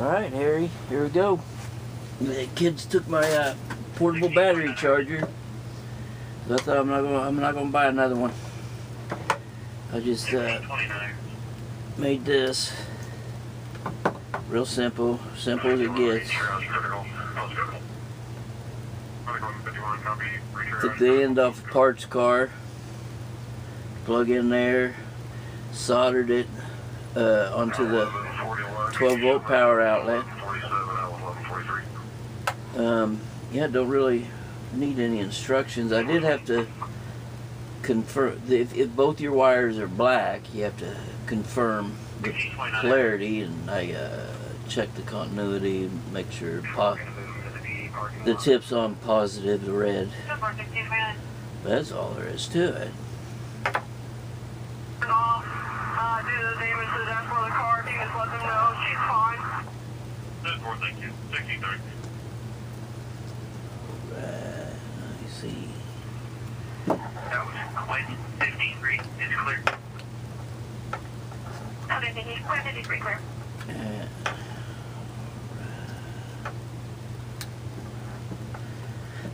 Alright, Harry, here we go. The kids took my portable battery charger. So I thought I'm not gonna buy another one. I just made this real simple as it gets. Took the end off the parts car, plug in there, soldered it onto the 12-volt power outlet. Yeah, don't really need any instructions. I did have to confirm, if both your wires are black, you have to confirm the polarity, and I checked the continuity and make sure the tip's on positive, the red. That's all there is to it. Thank you. 63. Right, let me see. That was Quinn 53. It's clear. Okay, thank you. Quinn 53 clear.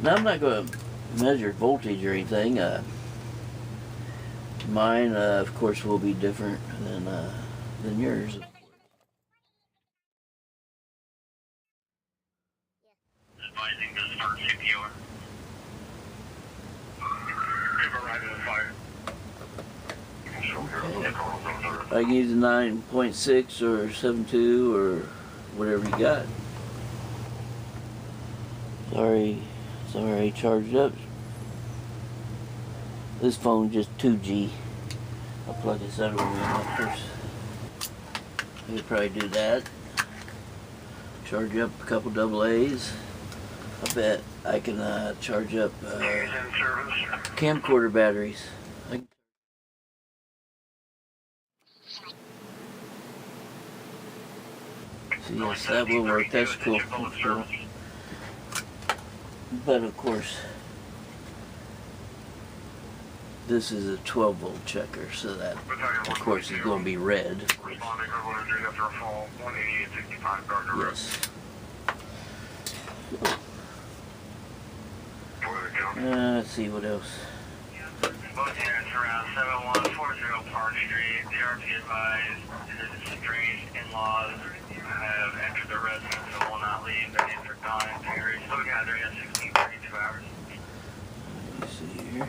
Now I'm not going to measure voltage or anything. Mine, of course, will be different than yours. Advising to start CPR. Overriding the fire. Okay. I can use a 9.6 or 7.2 or whatever you got. It's already charged up. This phone's just 2G. I'll plug this other one in up first. I could probably do that. Charge up a couple AA's. I bet I can charge up camcorder batteries. So yes, that will work. That's cool. But of course, this is a 12-volt checker, so that of course is going to be red. Yes. Let's see what else. Both units around 7140 Park Street. DRP advised his strange in-laws have entered the residence and will not leave. Their names are Don and Perry. Still gathering at 16:32 hours. Let me see here.